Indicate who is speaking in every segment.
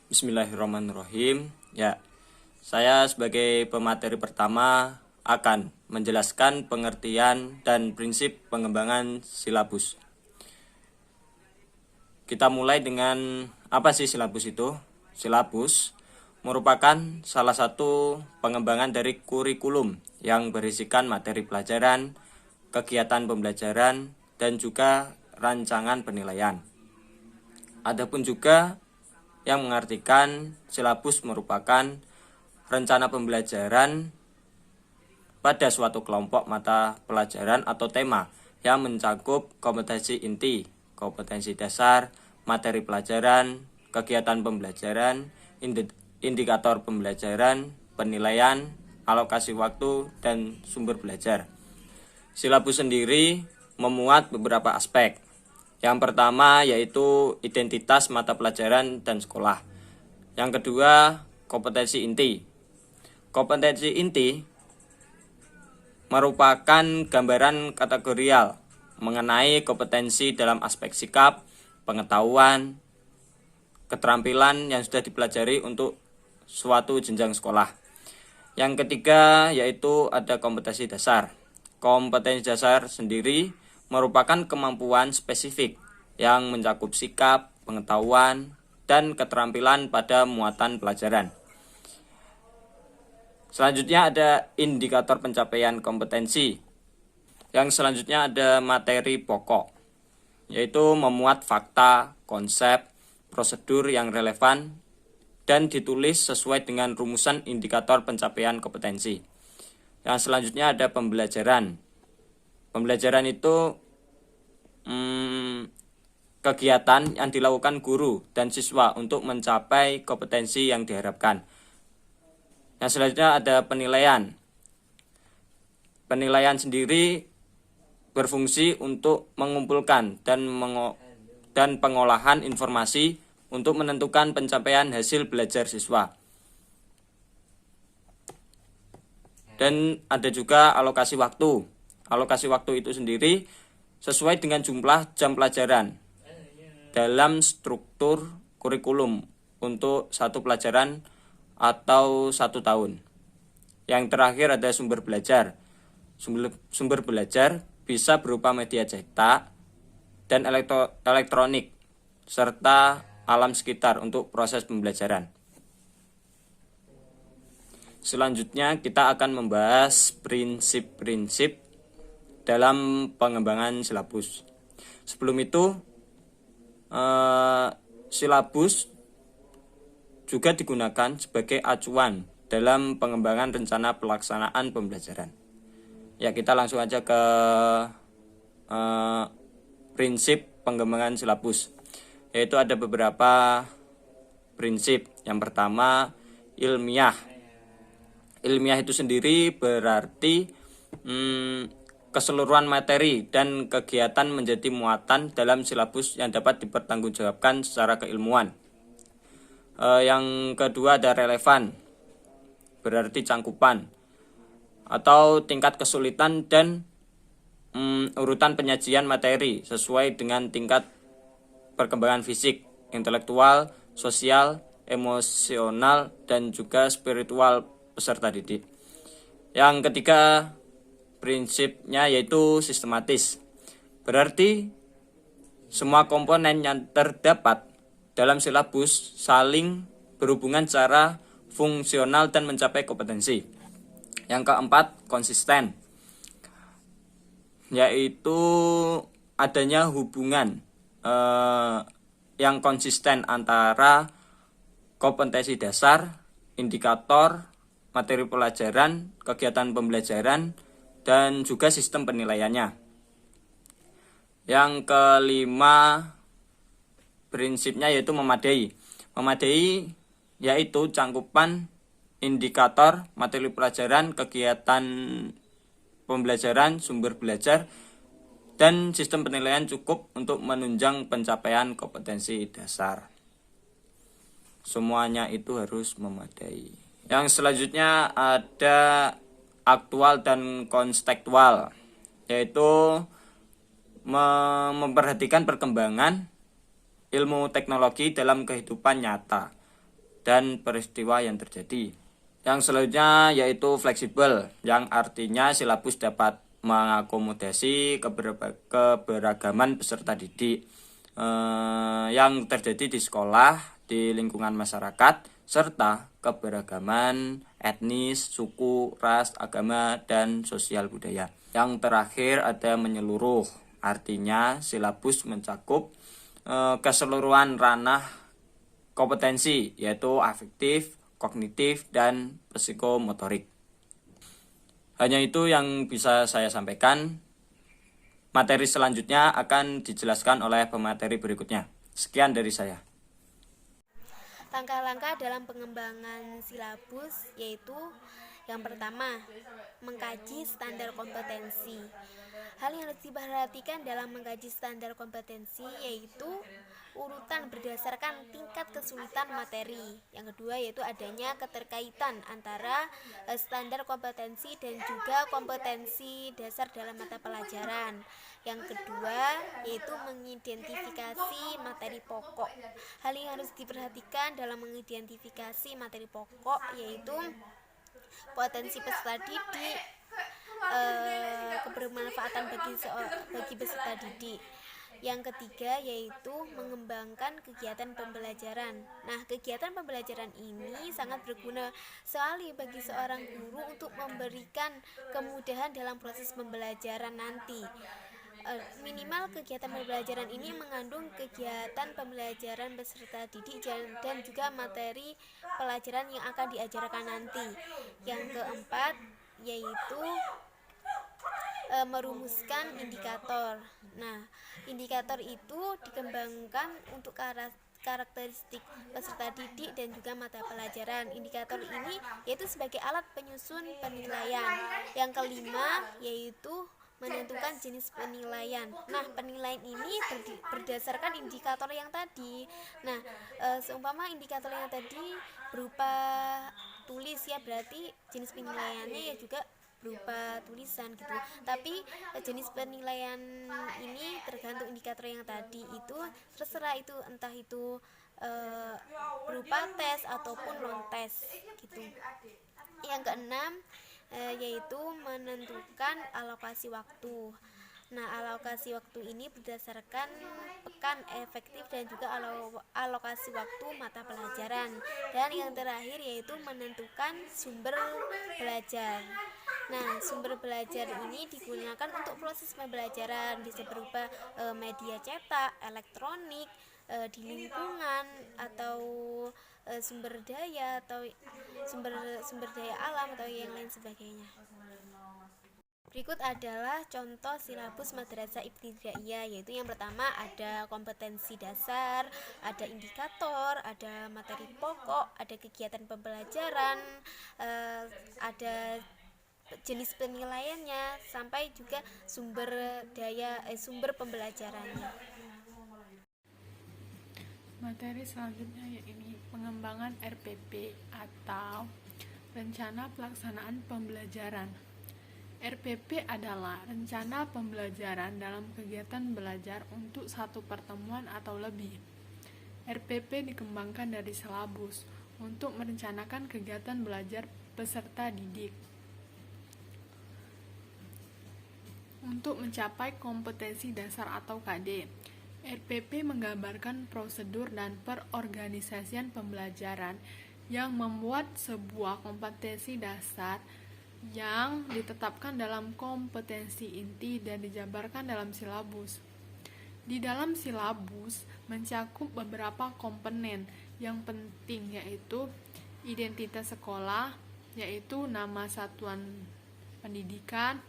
Speaker 1: Bismillahirrahmanirrahim. Ya, saya sebagai pemateri pertama akan menjelaskan pengertian dan prinsip pengembangan silabus. Kita mulai dengan apa sih silabus itu? Silabus merupakan salah satu pengembangan dari kurikulum yang berisikan materi pelajaran, kegiatan pembelajaran, dan juga rancangan penilaian. Adapun juga yang mengartikan silabus merupakan rencana pembelajaran pada suatu kelompok mata pelajaran atau tema yang mencakup kompetensi inti, kompetensi dasar, materi pelajaran, kegiatan pembelajaran, indikator pembelajaran, penilaian, alokasi waktu, dan sumber belajar. Silabus sendiri memuat beberapa aspek. Yang pertama yaitu identitas mata pelajaran dan sekolah. Yang kedua, kompetensi inti. Kompetensi inti merupakan gambaran kategorial mengenai kompetensi dalam aspek sikap, pengetahuan, keterampilan yang sudah dipelajari untuk suatu jenjang sekolah. Yang ketiga yaitu ada kompetensi dasar. Kompetensi dasar sendiri merupakan kemampuan spesifik yang mencakup sikap, pengetahuan, dan keterampilan pada muatan pelajaran. Selanjutnya ada indikator pencapaian kompetensi. Yang selanjutnya ada materi pokok, yaitu memuat fakta, konsep, prosedur yang relevan, dan ditulis sesuai dengan rumusan indikator pencapaian kompetensi. Yang selanjutnya ada pembelajaran. Pembelajaran itu kegiatan yang dilakukan guru dan siswa untuk mencapai kompetensi yang diharapkan. Yang selanjutnya ada penilaian. Penilaian sendiri berfungsi untuk mengumpulkan dan pengolahan informasi untuk menentukan pencapaian hasil belajar siswa. Dan ada juga alokasi waktu. Alokasi waktu itu sendiri sesuai dengan jumlah jam pelajaran dalam struktur kurikulum untuk satu pelajaran atau 1 tahun. Yang terakhir ada sumber belajar. Sumber belajar bisa berupa media cetak dan elektronik serta alam sekitar untuk proses pembelajaran. Selanjutnya kita akan membahas prinsip-prinsip dalam pengembangan silabus. Sebelum itu, silabus juga digunakan sebagai acuan dalam pengembangan rencana pelaksanaan pembelajaran. Ya, kita langsung aja ke prinsip pengembangan silabus, yaitu ada beberapa prinsip. Yang pertama, ilmiah. Ilmiah itu sendiri berarti keseluruhan materi dan kegiatan menjadi muatan dalam silabus yang dapat dipertanggungjawabkan secara keilmuan. Yang kedua ada relevan, berarti cangkupan atau tingkat kesulitan dan urutan penyajian materi sesuai dengan tingkat perkembangan fisik, intelektual, sosial, emosional, dan juga spiritual peserta didik. Yang ketiga prinsipnya yaitu sistematis, berarti semua komponen yang terdapat dalam silabus saling berhubungan secara fungsional dan mencapai kompetensi. Yang keempat konsisten, yaitu adanya hubungan yang konsisten antara kompetensi dasar, indikator, materi pelajaran, kegiatan pembelajaran, dan juga sistem penilaiannya. Yang kelima prinsipnya yaitu memadai. Memadai yaitu cangkupan indikator, materi pelajaran, kegiatan pembelajaran, sumber belajar, dan sistem penilaian cukup untuk menunjang pencapaian kompetensi dasar. Semuanya itu harus memadai. Yang selanjutnya ada aktual dan konstekstual, yaitu memperhatikan perkembangan ilmu teknologi dalam kehidupan nyata dan peristiwa yang terjadi. Yang selanjutnya yaitu fleksibel, yang artinya silabus dapat mengakomodasi keberagaman peserta didik yang terjadi di sekolah, di lingkungan masyarakat, serta keberagaman etnis, suku, ras, agama, dan sosial budaya. Yang terakhir ada menyeluruh, artinya silabus mencakup keseluruhan ranah kompetensi, yaitu afektif, kognitif, dan psikomotorik. Hanya itu yang bisa saya sampaikan. Materi selanjutnya akan dijelaskan oleh pemateri berikutnya. Sekian dari saya.
Speaker 2: Langkah-langkah dalam pengembangan silabus yaitu yang pertama, mengkaji standar kompetensi. Hal yang harus diperhatikan dalam mengkaji standar kompetensi yaitu urutan berdasarkan tingkat kesulitan materi. Yang kedua yaitu adanya keterkaitan antara standar kompetensi dan juga kompetensi dasar dalam mata pelajaran. Yang kedua yaitu mengidentifikasi materi pokok. Hal yang harus diperhatikan dalam mengidentifikasi materi pokok yaitu potensi peserta didik, kebermanfaatan bagi peserta didik. Yang ketiga yaitu mengembangkan kegiatan pembelajaran. Nah, kegiatan pembelajaran ini sangat berguna sekali bagi seorang guru untuk memberikan kemudahan dalam proses pembelajaran nanti. Minimal kegiatan pembelajaran ini mengandung kegiatan pembelajaran peserta didik dan juga materi pelajaran yang akan diajarkan nanti. Yang keempat yaitu merumuskan indikator. Nah, indikator itu dikembangkan untuk karakteristik peserta didik dan juga mata pelajaran. Indikator ini yaitu sebagai alat penyusun penilaian. Yang kelima yaitu menentukan jenis penilaian. Nah, penilaian ini berdasarkan indikator yang tadi. Nah, seumpama indikator yang tadi berupa tulis ya, berarti jenis penilaiannya ya juga berupa tulisan gitu. Tapi jenis penilaian ini tergantung indikator yang tadi itu, terserah itu entah itu berupa tes ataupun non tes gitu. Yang keenam yaitu menentukan alokasi waktu. Nah, alokasi waktu ini berdasarkan pekan efektif dan juga alokasi waktu mata pelajaran. Dan yang terakhir yaitu menentukan sumber belajar. Nah, sumber belajar ini digunakan untuk proses pembelajaran, bisa berupa media cetak, elektronik, di lingkungan, atau sumber daya atau sumber daya alam atau yang lain sebagainya. Berikut adalah contoh silabus madrasah ibtidaiyah, yaitu yang pertama ada kompetensi dasar, ada indikator, ada materi pokok, ada kegiatan pembelajaran, ada jenis penilaiannya, sampai juga sumber pembelajarannya.
Speaker 3: Materi selanjutnya yaitu pengembangan RPP atau Rencana Pelaksanaan Pembelajaran. RPP adalah rencana pembelajaran dalam kegiatan belajar untuk satu pertemuan atau lebih. RPP dikembangkan dari silabus untuk merencanakan kegiatan belajar peserta didik untuk mencapai kompetensi dasar atau KD. RPP menggambarkan prosedur dan perorganisasian pembelajaran yang membuat sebuah kompetensi dasar yang ditetapkan dalam kompetensi inti dan dijabarkan dalam silabus. Di dalam silabus mencakup beberapa komponen yang penting, yaitu identitas sekolah, yaitu nama satuan pendidikan,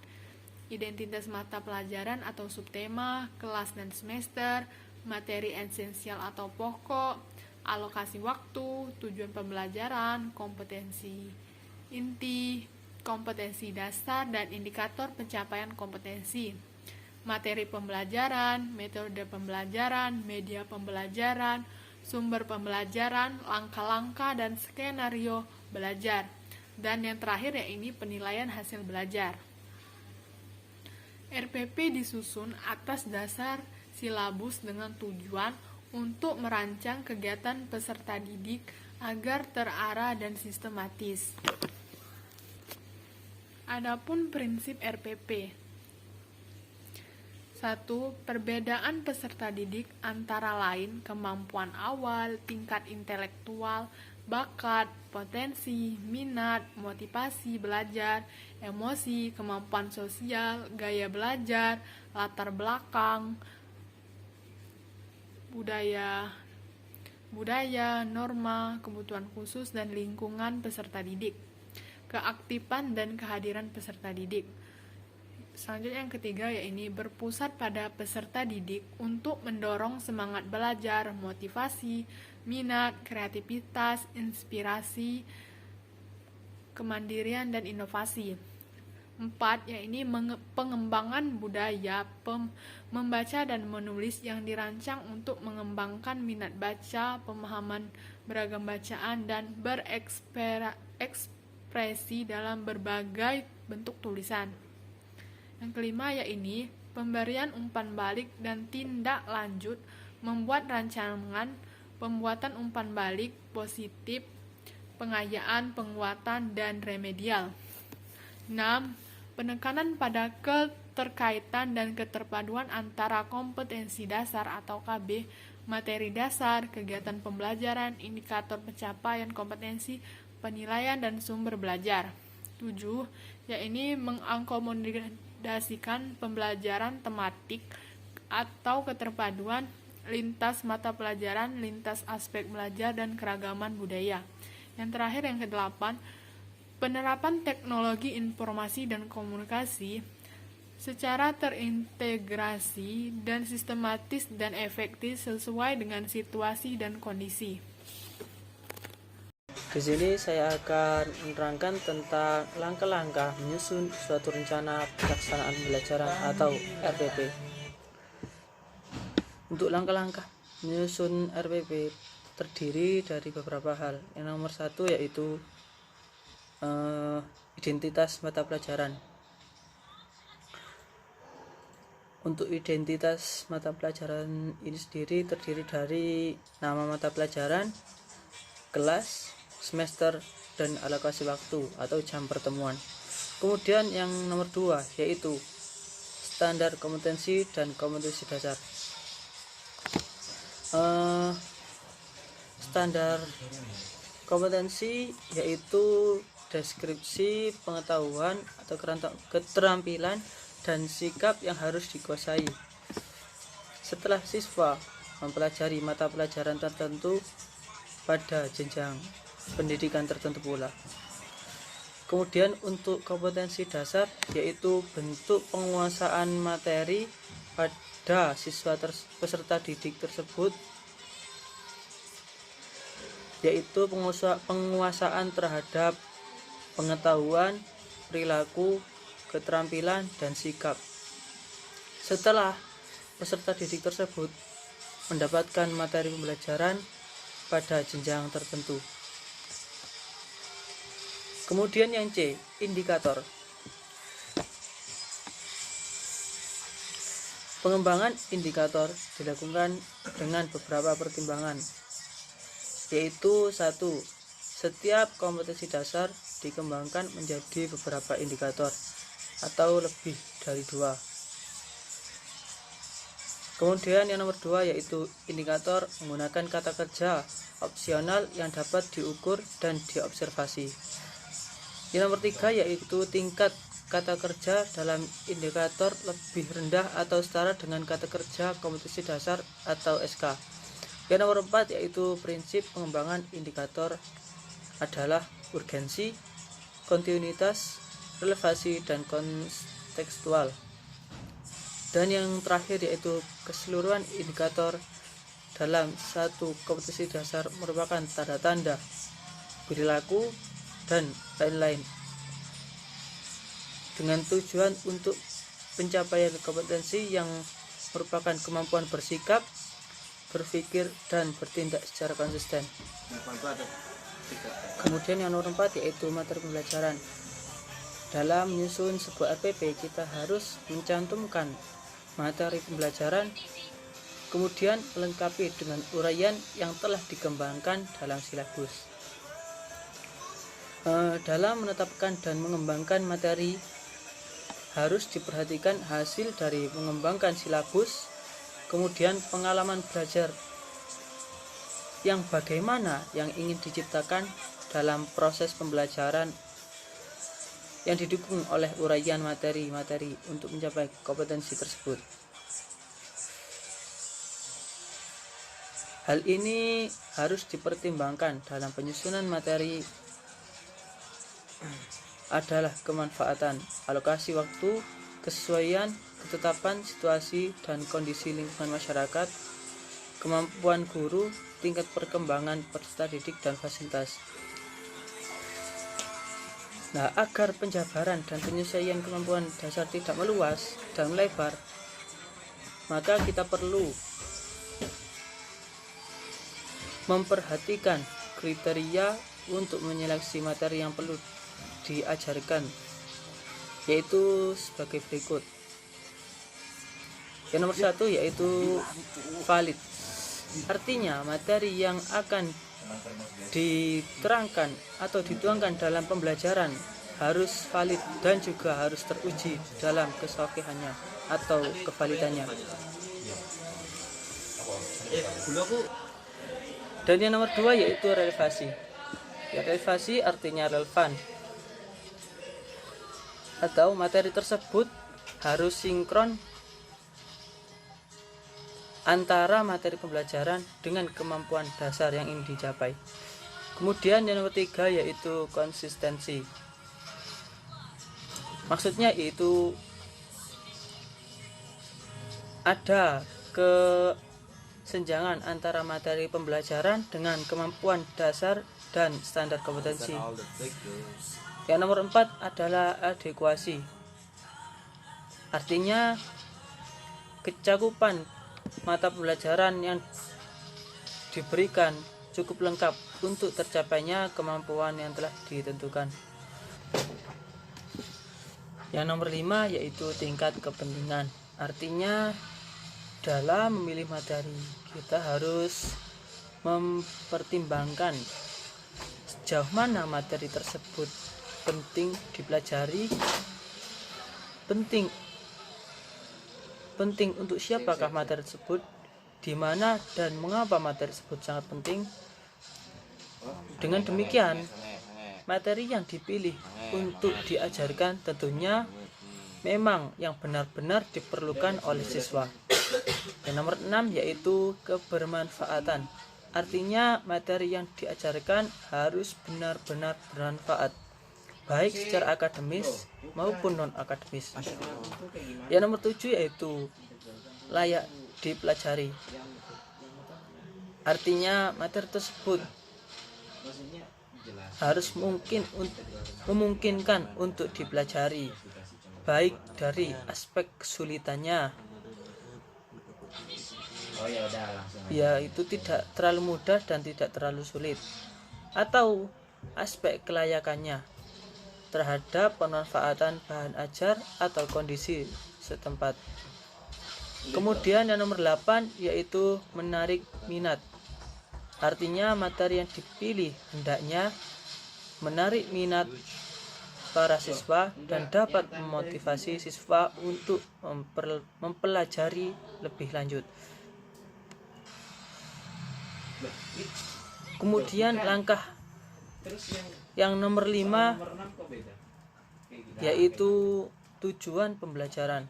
Speaker 3: identitas mata pelajaran atau subtema, kelas dan semester, materi esensial atau pokok, alokasi waktu, tujuan pembelajaran, kompetensi inti, kompetensi dasar, dan indikator pencapaian kompetensi, materi pembelajaran, metode pembelajaran, media pembelajaran, sumber pembelajaran, langkah-langkah dan skenario belajar, dan yang terakhir yaitu penilaian hasil belajar. RPP disusun atas dasar silabus dengan tujuan untuk merancang kegiatan peserta didik agar terarah dan sistematis. Adapun prinsip RPP. 1. Perbedaan peserta didik antara lain kemampuan awal, tingkat intelektual, bakat, potensi, minat, motivasi belajar, emosi, kemampuan sosial, gaya belajar, latar belakang, budaya, norma, kebutuhan khusus dan lingkungan peserta didik, keaktifan dan kehadiran peserta didik. Selanjutnya yang ketiga yaitu berpusat pada peserta didik untuk mendorong semangat belajar, motivasi, minat, kreativitas, inspirasi, kemandirian dan inovasi. 4. Yaitu pengembangan budaya membaca dan menulis yang dirancang untuk mengembangkan minat baca, pemahaman beragam bacaan, dan berekspresi dalam berbagai bentuk tulisan. Yang kelima yaitu pemberian umpan balik dan tindak lanjut, membuat rancangan pembuatan umpan balik positif, pengayaan, penguatan, dan remedial. 6. Penekanan pada keterkaitan dan keterpaduan antara kompetensi dasar atau KB, materi dasar, kegiatan pembelajaran, indikator pencapaian kompetensi, penilaian, dan sumber belajar. 7. Yaitu mengakomodasikan pembelajaran tematik atau keterpaduan lintas mata pelajaran, lintas aspek belajar, dan keragaman budaya. Yang terakhir yang ke-8, penerapan teknologi informasi dan komunikasi secara terintegrasi dan sistematis dan efektif sesuai dengan situasi dan kondisi.
Speaker 4: Di sini saya akan menerangkan tentang langkah-langkah menyusun suatu rencana pelaksanaan pembelajaran atau RPP. Untuk langkah-langkah menyusun RPP terdiri dari beberapa hal. Yang nomor 1 yaitu identitas mata pelajaran. Untuk identitas mata pelajaran ini sendiri terdiri dari nama mata pelajaran, kelas, semester, dan alokasi waktu atau jam pertemuan. Kemudian yang nomor 2 yaitu standar kompetensi dan kompetensi dasar. Standar kompetensi yaitu deskripsi pengetahuan atau keterampilan dan sikap yang harus dikuasai setelah siswa mempelajari mata pelajaran tertentu pada jenjang pendidikan tertentu pula. Kemudian untuk kompetensi dasar yaitu bentuk penguasaan materi pada siswa peserta didik tersebut, yaitu penguasaan terhadap pengetahuan, perilaku, keterampilan, dan sikap. Setelah peserta didik tersebut mendapatkan materi pembelajaran pada jenjang tertentu. Kemudian yang C, indikator. Pengembangan indikator dilakukan dengan beberapa pertimbangan, yaitu 1. Setiap kompetensi dasar dikembangkan menjadi beberapa indikator atau lebih dari 2. Kemudian yang nomor 2 yaitu indikator menggunakan kata kerja opsional yang dapat diukur dan diobservasi. Yang nomor 3 yaitu tingkat kata kerja dalam indikator lebih rendah atau setara dengan kata kerja kompetensi dasar atau SK. Yang nomor 4 yaitu prinsip pengembangan indikator adalah urgensi, kontinuitas, relevansi, dan kontekstual. Dan yang terakhir yaitu keseluruhan indikator dalam satu kompetensi dasar merupakan tanda-tanda, perilaku, dan lain-lain dengan tujuan untuk pencapaian kompetensi yang merupakan kemampuan bersikap, berpikir, dan bertindak secara konsisten. Kemudian yang nomor 4 yaitu materi pembelajaran. Dalam menyusun sebuah RPP kita harus mencantumkan materi pembelajaran, kemudian melengkapi dengan uraian yang telah dikembangkan dalam silabus. Dalam menetapkan dan mengembangkan materi harus diperhatikan hasil dari mengembangkan silabus, kemudian pengalaman belajar yang bagaimana yang ingin diciptakan dalam proses pembelajaran yang didukung oleh uraian materi-materi untuk mencapai kompetensi tersebut. Hal ini harus dipertimbangkan dalam penyusunan materi adalah kemanfaatan, alokasi waktu, kesesuaian, ketetapan situasi dan kondisi lingkungan masyarakat, kemampuan guru, tingkat perkembangan peserta didik dan fasilitas. Nah, agar penjabaran dan penyesuaian kemampuan dasar tidak meluas dan melebar, maka kita perlu memperhatikan kriteria untuk menyeleksi materi yang perlu diajarkan, yaitu sebagai berikut. Yang nomor 1 yaitu valid. Artinya materi yang akan diterangkan atau dituangkan dalam pembelajaran harus valid dan juga harus teruji dalam kesohihannya atau kevalidannya. Dan yang nomor 2 yaitu relevasi. Ya, relevasi artinya relevan, atau materi tersebut harus sinkron antara materi pembelajaran dengan kemampuan dasar yang ingin dicapai. Kemudian yang nomor 3 yaitu konsistensi. Maksudnya yaitu ada kesenjangan antara materi pembelajaran dengan kemampuan dasar dan standar kompetensi. Yang nomor 4 adalah adekuasi. Artinya kecakupan mata pembelajaran yang diberikan cukup lengkap untuk tercapainya kemampuan yang telah ditentukan. Yang nomor 5 yaitu tingkat kepentingan. Artinya dalam memilih materi kita harus mempertimbangkan sejauh mana materi tersebut penting dipelajari, penting untuk siapakah materi tersebut, di mana dan mengapa materi tersebut sangat penting. Dengan demikian, materi yang dipilih untuk diajarkan tentunya memang yang benar-benar diperlukan oleh siswa. Yang nomor 6 yaitu kebermanfaatan. Artinya materi yang diajarkan harus benar-benar bermanfaat, baik secara akademis maupun non-akademis. Yang nomor 7 yaitu layak dipelajari. Artinya materi tersebut harus memungkinkan untuk dipelajari, baik dari aspek kesulitannya, yaitu tidak terlalu mudah dan tidak terlalu sulit, atau aspek kelayakannya terhadap pemanfaatan bahan ajar atau kondisi setempat. Kemudian yang nomor 8 yaitu menarik minat. Artinya materi yang dipilih hendaknya menarik minat para siswa dan dapat memotivasi siswa untuk mempelajari lebih lanjut. Kemudian langkah yang nomor 5 yaitu tujuan pembelajaran.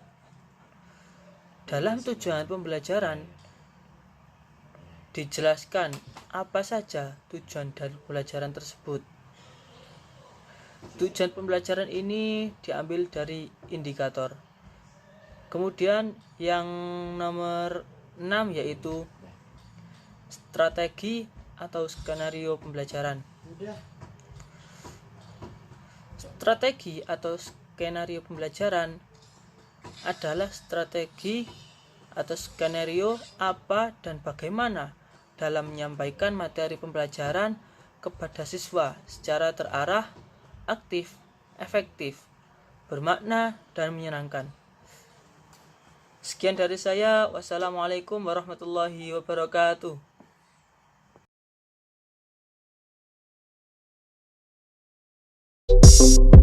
Speaker 4: Dalam tujuan pembelajaran dijelaskan apa saja tujuan dari pembelajaran tersebut. Tujuan pembelajaran ini diambil dari indikator. Kemudian yang nomor 6 yaitu strategi atau skenario pembelajaran. Strategi atau skenario pembelajaran adalah strategi atau skenario apa dan bagaimana dalam menyampaikan materi pembelajaran kepada siswa secara terarah, aktif, efektif, bermakna, dan menyenangkan. Sekian dari saya. Wassalamualaikum warahmatullahi wabarakatuh.
Speaker 2: Thank you.